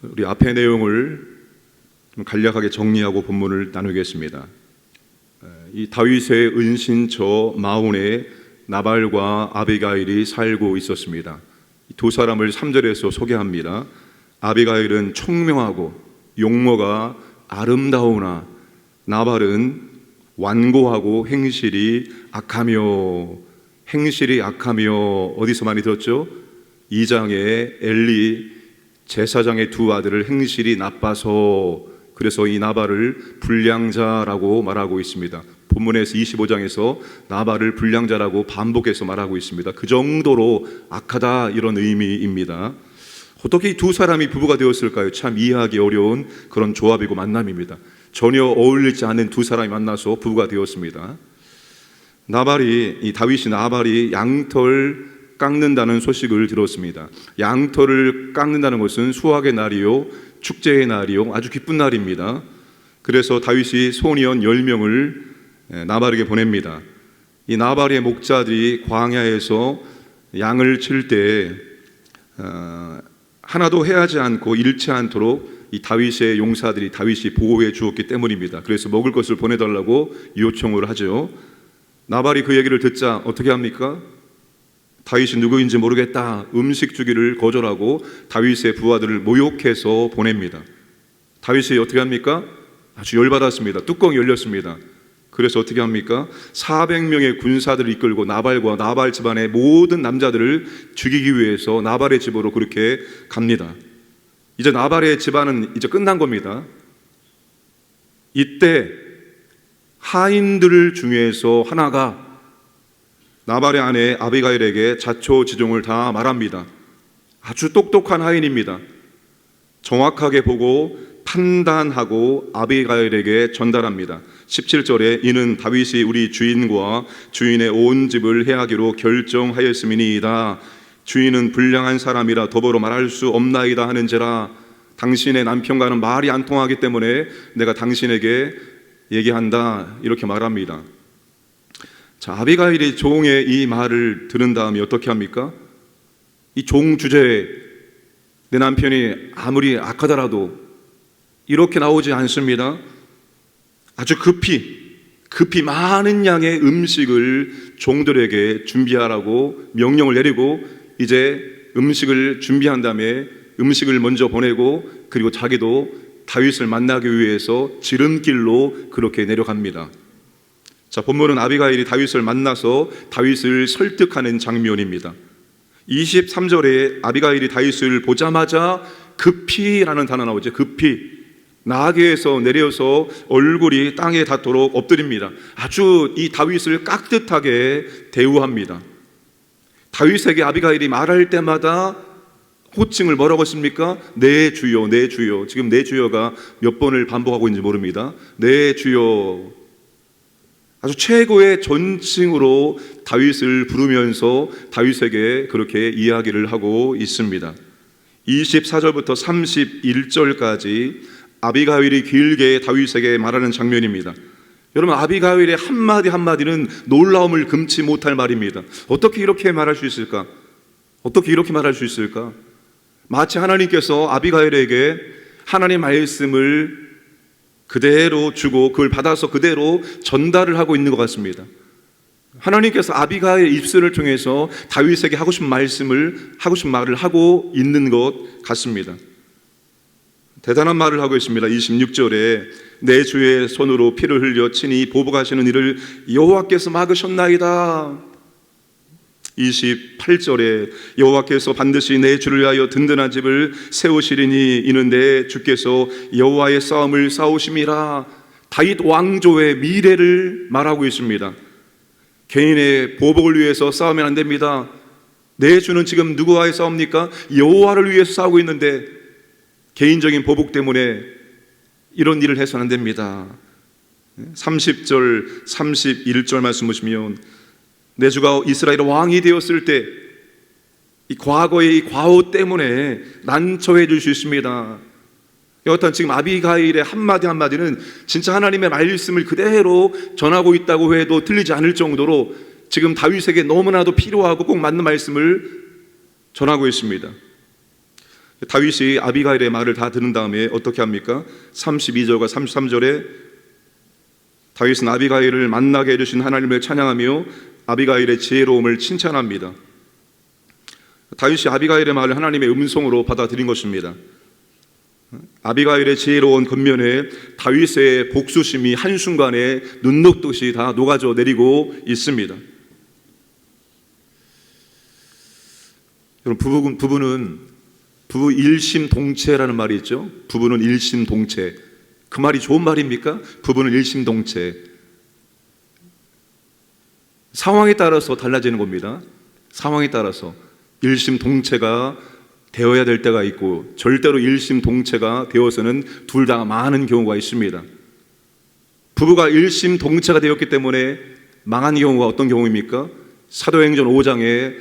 우리 앞의 내용을 좀 간략하게 정리하고 본문을 나누겠습니다. 이 다윗의 은신처 마온에 나발과 아비가일이 살고 있었습니다. 두 사람을 3절에서 소개합니다. 아비가일은 총명하고 용모가 아름다우나 나발은 완고하고 행실이 악하며 어디서 많이 들었죠? 2장에 엘리 제사장의 두 아들을 행실이 나빠서 그래서 이 나발을 불량자라고 말하고 있습니다. 본문에서 25장에서 나발을 불량자라고 반복해서 말하고 있습니다. 그 정도로 악하다 이런 의미입니다. 어떻게 이 두 사람이 부부가 되었을까요? 참 이해하기 어려운 그런 조합이고 만남입니다. 전혀 어울리지 않는 두 사람이 만나서 부부가 되었습니다. 다윗이 나발이 양털 깎는다는 소식을 들었습니다. 양털을 깎는다는 것은 수확의 날이요 축제의 날이요 아주 기쁜 날입니다. 그래서 다윗이 소니언 10명을 나발에게 보냅니다. 이 나발의 목자들이 광야에서 양을 칠 때 하나도 해하지 않고 잃지 않도록 이 다윗의 용사들이 다윗이 보호해 주었기 때문입니다. 그래서 먹을 것을 보내달라고 요청을 하죠. 나발이 그 얘기를 듣자 어떻게 합니까? 다윗이 누구인지 모르겠다. 음식 주기를 거절하고 다윗의 부하들을 모욕해서 보냅니다. 다윗이 어떻게 합니까? 아주 열받았습니다. 뚜껑이 열렸습니다. 그래서 어떻게 합니까? 400명의 군사들을 이끌고 나발과 나발 집안의 모든 남자들을 죽이기 위해서 나발의 집으로 그렇게 갑니다. 이제 나발의 집안은 이제 끝난 겁니다. 이때 하인들 중에서 하나가 나발의 아내 아비가일에게 자초지종을 다 말합니다. 아주 똑똑한 하인입니다. 정확하게 보고 판단하고 아비가일에게 전달합니다. 17절에 이는 다윗이 우리 주인과 주인의 온 집을 해하기로 결정하였음이니이다. 주인은 불량한 사람이라 더불어 말할 수 없나이다 하는지라. 당신의 남편과는 말이 안 통하기 때문에 내가 당신에게 얘기한다 이렇게 말합니다. 자, 아비가일이 종의 이 말을 들은 다음에 어떻게 합니까? 이 종 주제에 내 남편이 아무리 악하더라도 이렇게 나오지 않습니다. 아주 급히 많은 양의 음식을 종들에게 준비하라고 명령을 내리고 이제 음식을 준비한 다음에 음식을 먼저 보내고 그리고 자기도 다윗을 만나기 위해서 지름길로 그렇게 내려갑니다. 자, 본문은 아비가일이 다윗을 만나서 다윗을 설득하는 장면입니다. 23절에 아비가일이 다윗을 보자마자 급히라는 단어 나오죠. 급히 나귀에서 내려서 얼굴이 땅에 닿도록 엎드립니다. 아주 이 다윗을 깍듯하게 대우합니다. 다윗에게 아비가일이 말할 때마다 호칭을 뭐라고 했습니까? 내 주여, 내 주여. 지금 내 주여가 몇 번을 반복하고 있는지 모릅니다. 내 주여. 아주 최고의 존칭으로 다윗을 부르면서 다윗에게 그렇게 이야기를 하고 있습니다. 24절부터 31절까지 아비가일이 길게 다윗에게 말하는 장면입니다. 여러분, 아비가일의 한마디 한마디는 놀라움을 금치 못할 말입니다. 어떻게 이렇게 말할 수 있을까? 어떻게 이렇게 말할 수 있을까? 마치 하나님께서 아비가일에게 하나님의 말씀을 그대로 주고 그걸 받아서 그대로 전달을 하고 있는 것 같습니다. 하나님께서 아비가일의 입술을 통해서 다윗에게 하고 싶은 말을 하고 있는 것 같습니다. 대단한 말을 하고 있습니다. 26절에 내 주의 손으로 피를 흘려 친히 보복하시는 이를 여호와께서 막으셨나이다. 28절에 여호와께서 반드시 내 주를 위하여 든든한 집을 세우시리니 이는 내 주께서 여호와의 싸움을 싸우심이라. 다윗 왕조의 미래를 말하고 있습니다. 개인의 보복을 위해서 싸우면 안 됩니다. 내 주는 지금 누구와의 싸웁니까? 여호와를 위해서 싸우고 있는데 개인적인 보복 때문에 이런 일을 해서는 안 됩니다. 30절 31절 말씀 보시면 내 주가 이스라엘 왕이 되었을 때 이 과거의 이 과오 때문에 난처해 줄 수 있습니다. 여하튼 지금 아비가일의 한마디 한마디는 진짜 하나님의 말씀을 그대로 전하고 있다고 해도 틀리지 않을 정도로 지금 다윗에게 너무나도 필요하고 꼭 맞는 말씀을 전하고 있습니다. 다윗이 아비가일의 말을 다 들은 다음에 어떻게 합니까? 32절과 33절에 다윗은 아비가일을 만나게 해주신 하나님을 찬양하며 아비가일의 지혜로움을 칭찬합니다. 다윗이 아비가일의 말을 하나님의 음성으로 받아들인 것입니다. 아비가일의 지혜로운 겉면에 다윗의 복수심이 한순간에 눈 녹듯이 다 녹아져 내리고 있습니다. 여러분, 부부 일심동체라는 말이 있죠. 부부는 일심동체. 그 말이 좋은 말입니까? 부부는 일심동체. 상황에 따라서 달라지는 겁니다. 상황에 따라서 일심동체가 되어야 될 때가 있고, 절대로 일심동체가 되어서는 둘 다 망하는 경우가 있습니다. 부부가 일심동체가 되었기 때문에 망한 경우가 어떤 경우입니까? 사도행전 5장에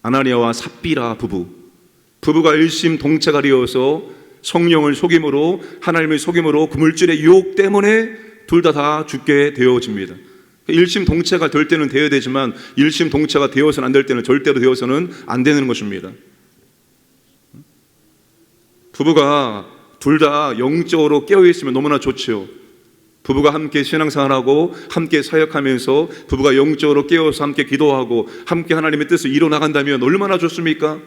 아나니아와 삽비라 부부가 일심동체가 되어서 성령을 속임으로, 하나님을 속임으로 그 물질의 유혹 때문에 둘 다 죽게 되어집니다. 일심동체가 될 때는 되어야 되지만 일심동체가 되어서는 안 될 때는 절대로 되어서는 안 되는 것입니다. 부부가 둘 다 영적으로 깨어있으면 너무나 좋지요. 부부가 함께 신앙생활하고 함께 사역하면서 부부가 영적으로 깨어서 함께 기도하고 함께 하나님의 뜻을 이뤄나간다면 얼마나 좋습니까?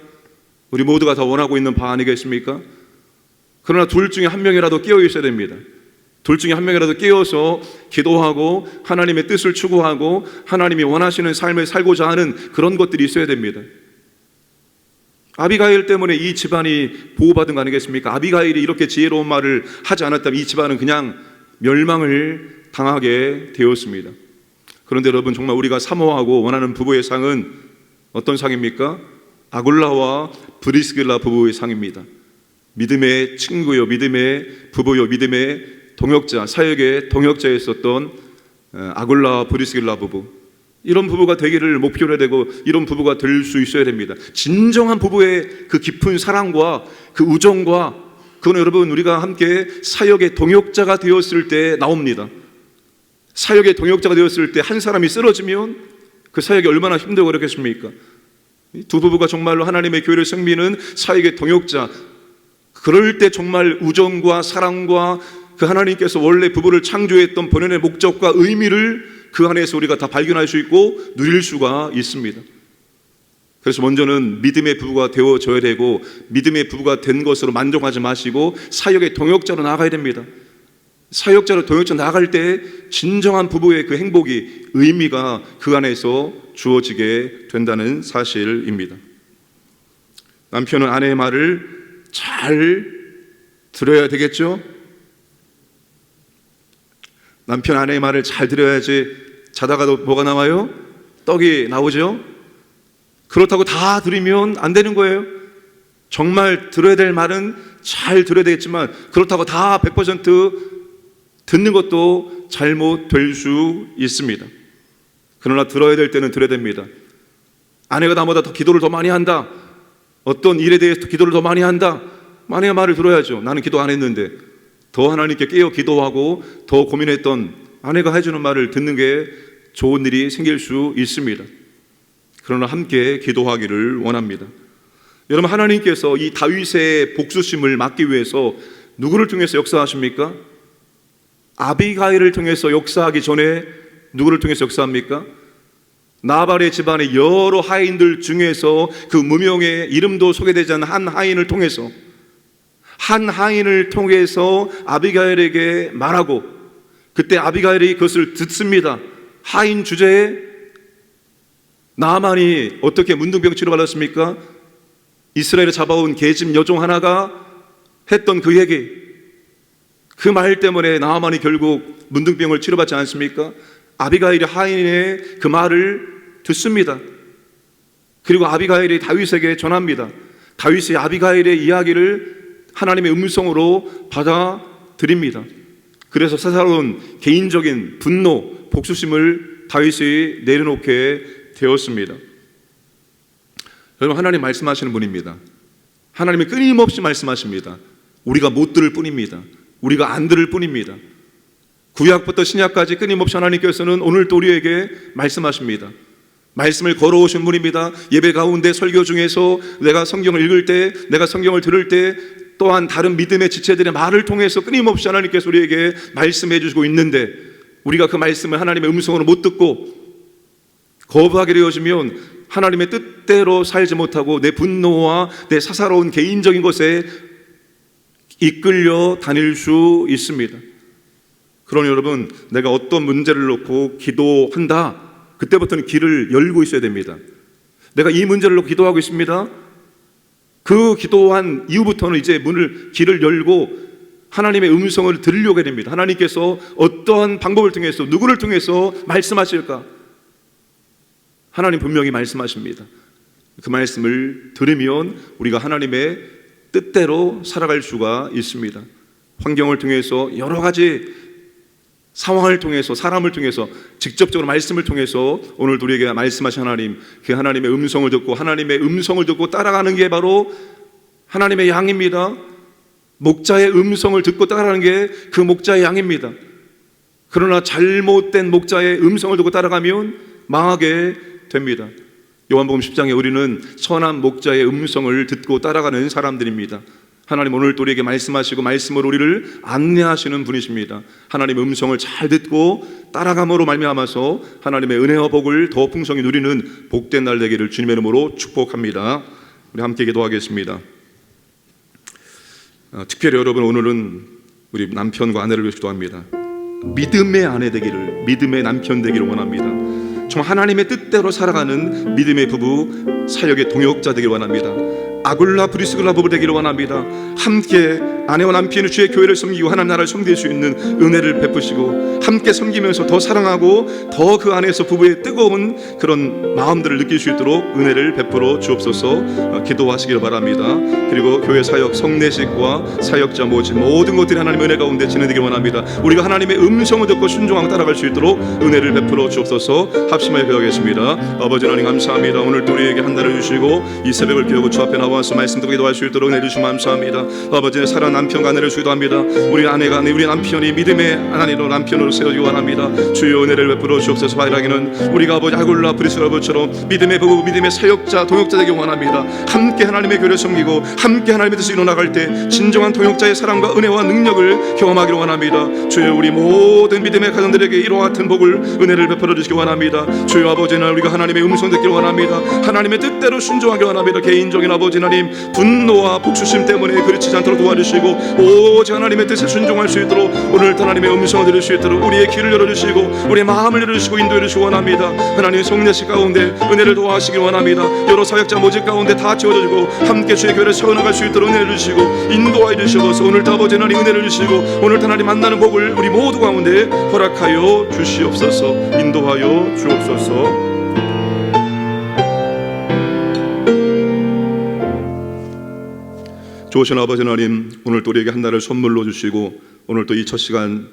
우리 모두가 다 원하고 있는 바 아니겠습니까? 그러나 둘 중에 한 명이라도 깨어 있어야 됩니다. 둘 중에 한 명이라도 깨어서 기도하고 하나님의 뜻을 추구하고 하나님이 원하시는 삶을 살고자 하는 그런 것들이 있어야 됩니다. 아비가일 때문에 이 집안이 보호받은 거 아니겠습니까? 아비가일이 이렇게 지혜로운 말을 하지 않았다면 이 집안은 그냥 멸망을 당하게 되었습니다. 그런데 여러분, 정말 우리가 사모하고 원하는 부부의 상은 어떤 상입니까? 아굴라와 브리스길라 부부의 상입니다. 믿음의 친구요, 믿음의 부부요, 믿음의 동역자, 사역의 동역자였었던 아굴라와 브리스길라 부부, 이런 부부가 되기를 목표로 해야 되고 이런 부부가 될 수 있어야 됩니다. 진정한 부부의 그 깊은 사랑과 그 우정과, 그건 여러분 우리가 함께 사역의 동역자가 되었을 때 나옵니다. 사역의 동역자가 되었을 때 한 사람이 쓰러지면 그 사역이 얼마나 힘들고 그렇겠습니까? 두 부부가 정말로 하나님의 교회를 섬기는 사역의 동역자, 그럴 때 정말 우정과 사랑과 그 하나님께서 원래 부부를 창조했던 본연의 목적과 의미를 그 안에서 우리가 다 발견할 수 있고 누릴 수가 있습니다. 그래서 먼저는 믿음의 부부가 되어져야 되고, 믿음의 부부가 된 것으로 만족하지 마시고 사역의 동역자로 나아가야 됩니다. 사역자로 동역자 나아갈 때 진정한 부부의 그 행복이, 의미가 그 안에서 주어지게 된다는 사실입니다. 남편은 아내의 말을 잘 들어야 되겠죠? 남편 아내의 말을 잘 들어야지 자다가도 뭐가 나와요? 떡이 나오죠? 그렇다고 다 들으면 안 되는 거예요. 정말 들어야 될 말은 잘 들어야 되겠지만 그렇다고 다 100% 듣는 것도 잘못될 수 있습니다. 그러나 들어야 될 때는 들어야 됩니다. 아내가 나보다 더 기도를 더 많이 한다, 어떤 일에 대해서 기도를 더 많이 한다, 아내의 말을 들어야죠. 나는 기도 안 했는데. 더 하나님께 깨어 기도하고 더 고민했던 아내가 해주는 말을 듣는 게 좋은 일이 생길 수 있습니다. 그러나 함께 기도하기를 원합니다. 여러분, 하나님께서 이 다윗의 복수심을 막기 위해서 누구를 통해서 역사하십니까? 아비가일을 통해서 역사하기 전에 누구를 통해서 역사합니까? 나발의 집안의 여러 하인들 중에서 그 무명의 이름도 소개되지 않는 한 하인을 통해서, 한 하인을 통해서 아비가일에게 말하고, 그때 아비가일이 그것을 듣습니다. 하인 주제에 나아만이 어떻게 문둥병 치료받았습니까? 이스라엘을 잡아온 계집 여종 하나가 했던 그 얘기, 그 말 때문에 나아만이 결국 문둥병을 치료받지 않습니까? 아비가일이 하인의 그 말을 듣습니다. 그리고 아비가일이 다윗에게 전합니다. 다윗이 아비가일의 이야기를 하나님의 음성으로 받아들입니다. 그래서 사사로운 개인적인 분노, 복수심을 다윗이 내려놓게 되었습니다. 여러분, 하나님 말씀하시는 분입니다. 하나님이 끊임없이 말씀하십니다. 우리가 못 들을 뿐입니다. 우리가 안 들을 뿐입니다. 구약부터 신약까지 끊임없이 하나님께서는 오늘도 우리에게 말씀하십니다. 말씀을 걸어오신 분입니다. 예배 가운데 설교 중에서 내가 성경을 읽을 때, 내가 성경을 들을 때, 또한 다른 믿음의 지체들의 말을 통해서 끊임없이 하나님께서 우리에게 말씀해 주시고 있는데, 우리가 그 말씀을 하나님의 음성으로 못 듣고 거부하게 되어지면 하나님의 뜻대로 살지 못하고 내 분노와 내 사사로운 개인적인 것에 이끌려 다닐 수 있습니다. 그러니 여러분, 내가 어떤 문제를 놓고 기도한다, 그때부터는 길을 열고 있어야 됩니다. 내가 이 문제를 놓고 기도하고 있습니다. 그 기도한 이후부터는 이제 길을 열고 하나님의 음성을 들으려고 해야 됩니다. 하나님께서 어떠한 방법을 통해서, 누구를 통해서 말씀하실까? 하나님 분명히 말씀하십니다. 그 말씀을 들으면 우리가 하나님의 뜻대로 살아갈 수가 있습니다. 환경을 통해서, 여러 가지 상황을 통해서, 사람을 통해서, 직접적으로 말씀을 통해서 오늘도 우리에게 말씀하신 하나님, 그 하나님의 음성을 듣고, 하나님의 음성을 듣고 따라가는 게 바로 하나님의 양입니다. 목자의 음성을 듣고 따라가는 게 그 목자의 양입니다. 그러나 잘못된 목자의 음성을 듣고 따라가면 망하게 됩니다. 요한복음 10장에 우리는 선한 목자의 음성을 듣고 따라가는 사람들입니다. 하나님 오늘 또 우리에게 말씀하시고 말씀으로 우리를 안내하시는 분이십니다. 하나님의 음성을 잘 듣고 따라감으로 말미암아서 하나님의 은혜와 복을 더 풍성히 누리는 복된 날 되기를 주님의 이름으로 축복합니다. 우리 함께 기도하겠습니다. 특별히 여러분, 오늘은 우리 남편과 아내를 위해서 기도합니다. 믿음의 아내 되기를, 믿음의 남편 되기를 원합니다. 정말 하나님의 뜻대로 살아가는 믿음의 부부, 사역의 동역자 되기를 원합니다. 아굴라 브리스글라 부부 되기를 원합니다. 함께 아내와 남편이 주의 교회를 섬기고 하나님 나라를 섬길 수 있는 은혜를 베푸시고, 함께 섬기면서 더 사랑하고 더 그 안에서 부부의 뜨거운 그런 마음들을 느낄 수 있도록 은혜를 베풀어 주옵소서. 기도하시기를 바랍니다. 그리고 교회 사역, 성례식과 사역자 모집 모든 것들이 하나님의 은혜 가운데 진행되기를 원합니다. 우리가 하나님의 음성을 듣고 순종하고 따라갈 수 있도록 은혜를 베풀어 주옵소서. 합심하여 기도하겠습니다. 아버지 하나님 감사합니다. 오늘 또 우리에게 한 달을 주시고 이 새벽을 깨우고 주 앞에 나와서 말씀 듣고 기도할 수 있도록 은혜 주시면 감사합니다. 아버지, 사랑하는 남편과 아내를 기도합니다. 우리 아내가, 우리 남편이 믿음의 아내로 남편으로 세워지기 원합니다. 주여 은혜를 베풀어 주옵소서. 바라기는 우리가 아버지 아굴라 브리스라부처럼 믿음의 부부, 믿음의 사역자, 동역자 되기 원합니다. 함께 하나님의 교회를 섬기고 함께 하나님의 뜻을 이뤄나갈 때 진정한 동역자의 사랑과 은혜와 능력을 경험하기를 원합니다. 주여 우리 모든 믿음의 가정들에게 이와 같은 복을, 은혜를 베풀어 주시기 원합니다. 주여 아버지, 우리가 하나님의 음성 듣기를 원합니다. 하나님의 뜻대로 순종하기 원합니다. 개인적인 아버지 하나님, 분노와 복수심 때문에 그르치지 않도록 도와주시고 오직 하나님의 뜻에 순종할 수 있도록, 오늘 하나님의 음성을 들을 수 있도록 우리의 귀를 열어주시고 우리의 마음을 열어주시고 인도해 주시기 원합니다. 하나님 성례식 가운데 은혜를 도와주시기 원합니다. 여러 사역자 모집 가운데 다 채워주시고 함께 주의 교회를 세워나갈 수 있도록 은혜를 주시고 인도하여 주시옵소서. 오늘도 아버지 하나님 은혜를 주시고 오늘도 하나님 만나는 복을 우리 모두 가운데 허락하여 주시옵소서. 인도하여 주옵소서. 좋으신 아버지 하나님, 오늘 또 우리에게 한 날을 선물로 주시고 오늘 또 이 첫 시간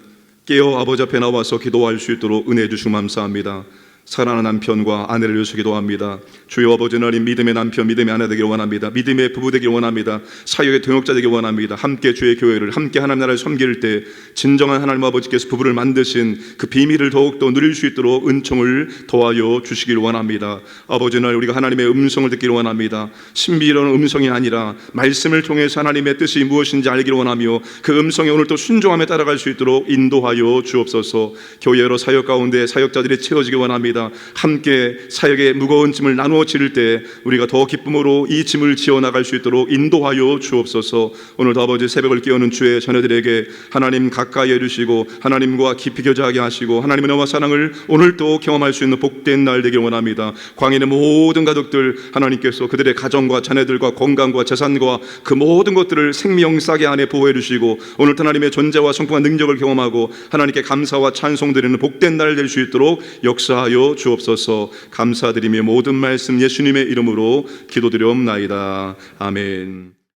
깨어 아버지 앞에 나와서 기도할 수 있도록 은혜해 주시고 감사합니다. 사랑하는 남편과 아내를 위해서 기도합니다. 주여 아버지 하나님, 믿음의 남편, 믿음의 아내 되기를 원합니다. 믿음의 부부 되기를 원합니다. 사역의 동역자 되기를 원합니다. 함께 주의 교회를, 함께 하나님 나라를 섬길 때 진정한 하나님 아버지께서 부부를 만드신 그 비밀을 더욱더 누릴 수 있도록 은총을 더하여 주시기를 원합니다. 아버지 하나님, 우리가 하나님의 음성을 듣기를 원합니다. 신비로운 음성이 아니라 말씀을 통해서 하나님의 뜻이 무엇인지 알기를 원하며 그 음성에 오늘 또 순종하며 따라갈 수 있도록 인도하여 주옵소서. 교회 여러 사역 가운데 사역자들이 채워지기 원합니다. 함께 사역의 무거운 짐을 나누어 지를 때 우리가 더 기쁨으로 이 짐을 지어나갈 수 있도록 인도하여 주옵소서. 오늘도 아버지 새벽을 깨우는 주의 자녀들에게 하나님 가까이 해주시고 하나님과 깊이 교제하게 하시고 하나님의 은혜와 사랑을 오늘도 경험할 수 있는 복된 날 되길 원합니다. 광인의 모든 가족들, 하나님께서 그들의 가정과 자녀들과 건강과 재산과 그 모든 것들을 생명싸게 안에 보호해 주시고 오늘도 하나님의 존재와 성품과 능력을 경험하고 하나님께 감사와 찬송 드리는 복된 날 될 수 있도록 역사하여 주옵소서. 감사드리며 모든 말씀 예수님의 이름으로 기도드려옵나이다. 아멘.